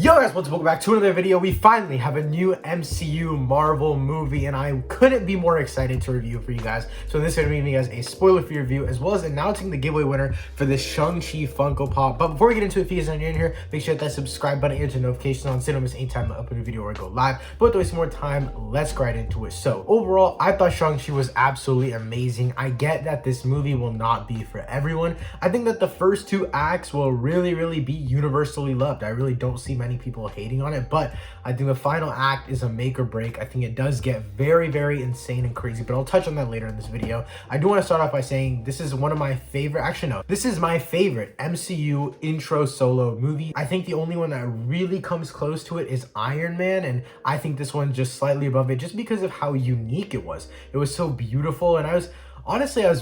Yo guys, welcome back to another video. We finally have a new MCU Marvel movie and I couldn't be more excited to review for you guys. So in this video, I'm giving you guys a spoiler-free review as well as announcing the giveaway winner for the Shang-Chi Funko Pop. But before we get into it, if you guys are new in here, make sure to hit that subscribe button and turn notifications on so you don't miss any time I upload a video or I go live. But without wasting more time, let's get right into it. So overall, I thought Shang-Chi was absolutely amazing. I get that this movie will not be for everyone. I think that the first two acts will really be universally loved. I really don't see many people hating on it, but I think the final act is a make or break. I think it does get very insane and crazy, but I'll touch on that later in this video. I do want to start off by saying this is one of my favorite, actually no, this is my favorite MCU intro solo movie. I think the only one that really comes close to it is Iron Man, and I think this one's just slightly above it just because of how unique it was. It was so beautiful, and I was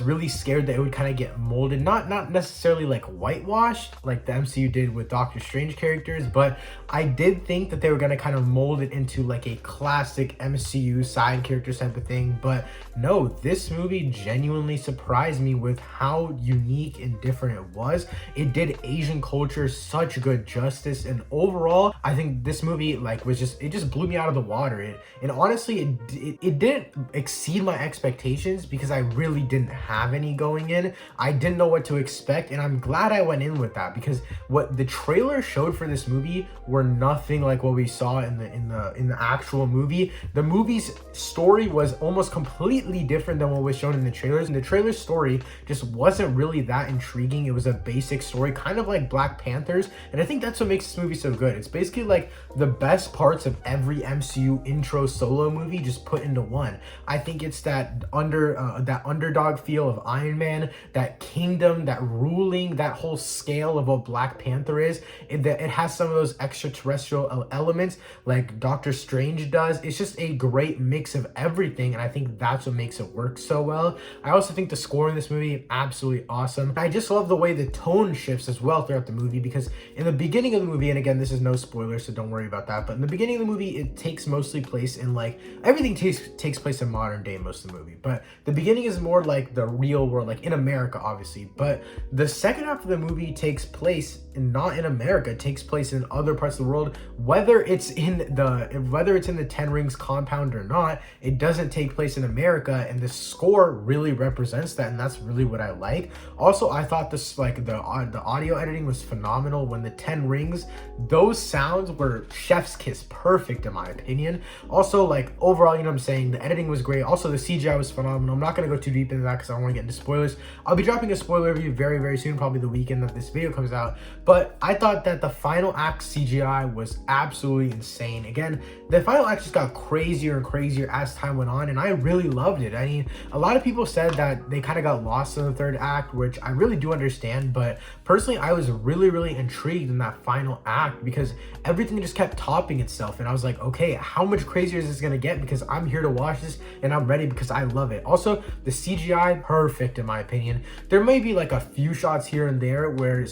really scared that it would kind of get molded, not necessarily like whitewashed like the MCU did with Doctor Strange characters, but I did think that they were going to kind of mold it into like a classic MCU side character type of thing. But no, this movie genuinely surprised me with how unique and different it was. It did Asian culture such good justice, and overall I think this movie it just blew me out of the water. And honestly it didn't exceed my expectations because I really didn't have any going in. I didn't know what to expect, and I'm glad I went in with that because what the trailer showed for this movie were nothing like what we saw in the actual movie. The movie's story was almost completely different than what was shown in the trailers, and the trailer story just wasn't really that intriguing. It was a basic story, kind of like Black Panthers, and I think that's what makes this movie so good. It's basically like the best parts of every MCU intro solo movie just put into one. I think it's that underdog feel of Iron Man, that kingdom, that ruling, that whole scale of what Black Panther is. It has some of those extraterrestrial elements like Doctor Strange does. It's just a great mix of everything, and I think that's what makes it work so well. I also think the score in this movie absolutely awesome. I just love the way the tone shifts as well throughout the movie, because in the beginning of the movie, and again, this is no spoiler, so don't worry about that, but in the beginning of the movie, it takes mostly place in like everything takes place in modern day most of the movie, but the beginning is more like the real world, like in America obviously. But the second half of the movie takes place not in America, it takes place in other parts of the world, whether it's in the 10 Rings compound or not. It doesn't take place in America, and the score really represents that, and that's really what I like. Also, I thought this, like the audio editing was phenomenal. When the 10 Rings, those sounds were chef's kiss perfect in my opinion. Also, like overall, you know what I'm saying, the editing was great. Also, the CGI was phenomenal. I'm not going to go too deep into that because I don't want to get into spoilers. I'll be dropping a spoiler review very soon, probably the weekend that this video comes out. But I thought that the final act CGI was absolutely insane. Again, the final act just got crazier and crazier as time went on, and I really loved it. I mean, a lot of people said that they kind of got lost in the third act, which I really do understand, but personally I was really intrigued in that final act because everything just kept topping itself, and I was like, okay, how much crazier is this gonna get? Because I'm here to watch this and I'm ready because I love it. Also, the CGI perfect in my opinion. There may be like a few shots here and there where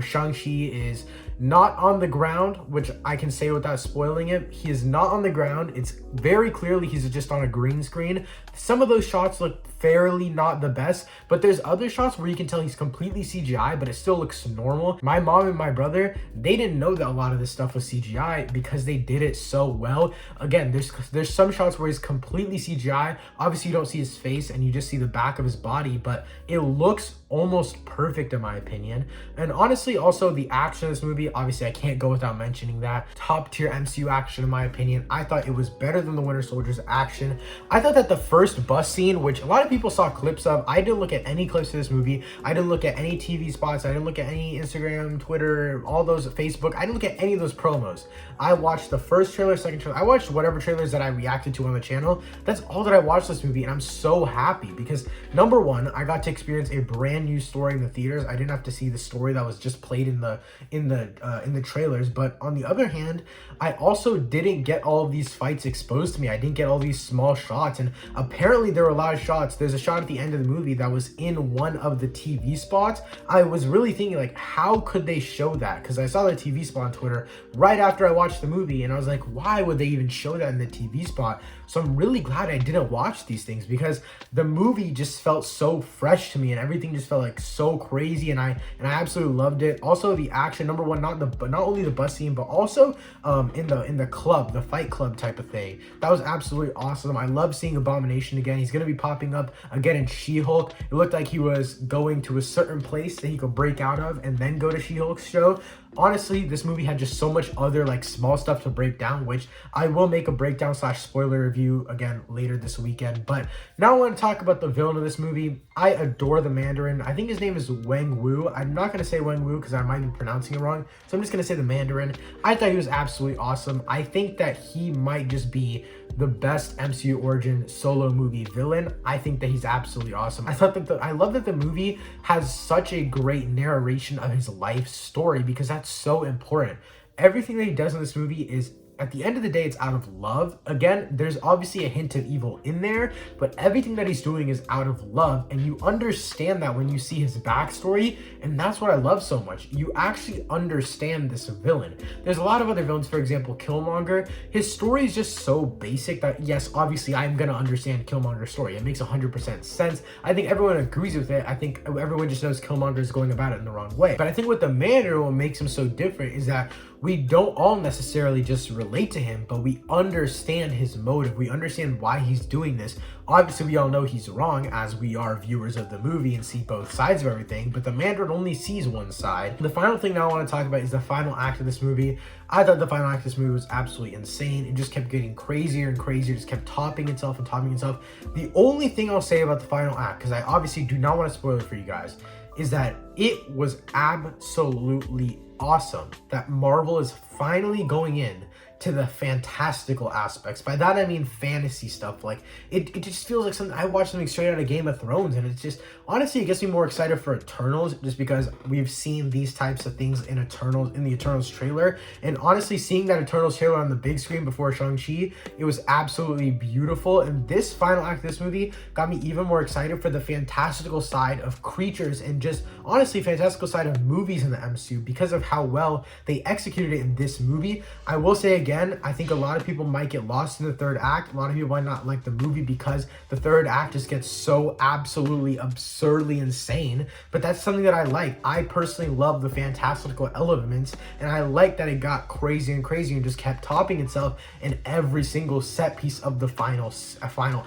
Shang-Chi is not on the ground, which I can say without spoiling it. He is not on the ground. It's very clearly he's just on a green screen. Some of those shots look fairly not the best, but there's other shots where you can tell he's completely CGI, but it still looks normal. My mom and my brother, they didn't know that a lot of this stuff was CGI because they did it so well. Again, there's some shots where he's completely CGI. Obviously, you don't see his face and you just see the back of his body, but it looks almost perfect in my opinion. And honestly, also the action in this movie, obviously I can't go without mentioning that. Top tier MCU action in my opinion. I thought it was better than the Winter Soldier's action. I thought that the first bus scene, which a lot of people saw clips of, I didn't look at any clips of this movie. I didn't look at any TV spots. I didn't look at any Instagram, Twitter, all those Facebook. I didn't look at any of those promos. I watched the first trailer, second trailer. I watched whatever trailers that I reacted to on the channel. That's all that I watched this movie, and I'm so happy because number one, I got to experience a brand new story in the theaters. I didn't have to see the story that was just played in the trailers. But on the other hand, I also didn't get all of these fights exposed to me. I didn't get all these small shots, and apparently there were a lot of shots. There's a shot at the end of the movie that was in one of the TV spots. I was really thinking, like, how could they show that? Because I saw the TV spot on Twitter right after I watched the movie, and I was like, why would they even show that in the TV spot? So I'm really glad I didn't watch these things because the movie just felt so fresh to me, and everything just felt like so crazy, and I absolutely loved it. Also, the action, number one, not only the bus scene, but also in the club, the fight club type of thing. That was absolutely awesome. I love seeing Abomination again. He's gonna be popping up again in She-Hulk. It looked like he was going to a certain place that he could break out of and then go to She-Hulk's show. Honestly, this movie had just so much other like small stuff to break down, which I will make a breakdown / spoiler review again later this weekend. But now I want to talk about the villain of this movie. I adore the Mandarin. I think his name is Wang Wu. I'm not going to say Wang Wu because I might be pronouncing it wrong, so I'm just going to say the Mandarin. I thought he was absolutely awesome. I think that he might just be the best MCU origin solo movie villain. I think that he's absolutely awesome. I love that the movie has such a great narration of his life story, because that's so important. Everything that he does in this movie is, at the end of the day, it's out of love. Again, there's obviously a hint of evil in there, but everything that he's doing is out of love, and you understand that when you see his backstory, and that's what I love so much. You actually understand this villain. There's a lot of other villains, for example, Killmonger. His story is just so basic that, yes, obviously I'm gonna understand Killmonger's story. It makes 100% sense. I think everyone agrees with it. I think everyone just knows Killmonger is going about it in the wrong way. But I think what the Mandarin, what makes him so different is that we don't all necessarily just relate to him, but we understand his motive. We understand why he's doing this. Obviously, we all know he's wrong, as we are viewers of the movie and see both sides of everything, but the Mandarin only sees one side. The final thing now I want to talk about is the final act of this movie. I thought the final act of this movie was absolutely insane. It just kept getting crazier and crazier, just kept topping itself and topping itself. The only thing I'll say about the final act, because I obviously do not want to spoil it for you guys, is that it was absolutely awesome that Marvel is finally going in to the fantastical aspects. By that I mean fantasy stuff. Like it just feels like something I watched, something straight out of Game of Thrones, and it's just, honestly, it gets me more excited for Eternals, just because we've seen these types of things in the Eternals trailer. And honestly, seeing that Eternals trailer on the big screen before Shang-Chi, it was absolutely beautiful. And this final act of this movie got me even more excited for the fantastical side of creatures, and just honestly fantastical side of movies in the MCU, because of how well they executed it in this movie. I will say again, I think a lot of people might get lost in the third act. A lot of people might not like the movie because the third act just gets so absolutely absurdly insane, but that's something that I like. I personally love the fantastical elements, and I like that it got crazy and crazy and just kept topping itself in every single set piece of the final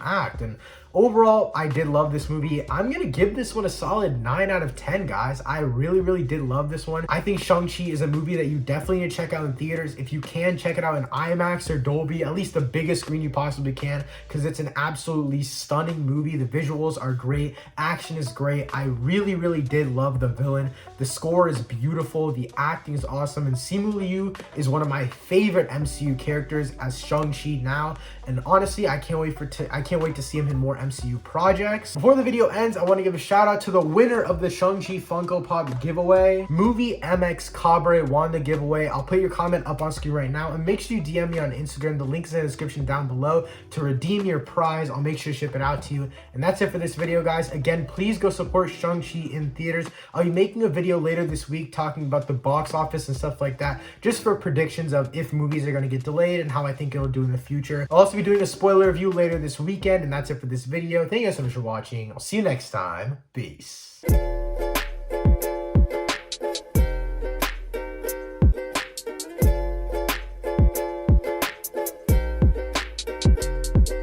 act. And overall, I did love this movie. I'm gonna give this one a solid 9 out of 10, guys. I really did love this one. I think Shang-Chi is a movie that you definitely need to check out in theaters. If you can, check it out in IMAX or Dolby, at least the biggest screen you possibly can, because it's an absolutely stunning movie. The visuals are great. Action is great. I really did love the villain. The score is beautiful. The acting is awesome. And Simu Liu is one of my favorite MCU characters as Shang-Chi now. And honestly, I can't wait to see him in more MCU projects. Before the video ends, I want to give a shout out to the winner of the Shang-Chi Funko Pop giveaway. Movie MX Cabre won the giveaway. I'll put your comment up on screen right now, and make sure you DM me on Instagram. The link is in the description down below to redeem your prize. I'll make sure to ship it out to you. And that's it for this video, guys. Again, please go support Shang-Chi in theaters. I'll be making a video later this week talking about the box office and stuff like that, just for predictions of if movies are going to get delayed and how I think it'll do in the future. I'll also be doing a spoiler review later this weekend, and that's it for this video. Thank you guys so much for watching. I'll see you next time. Peace.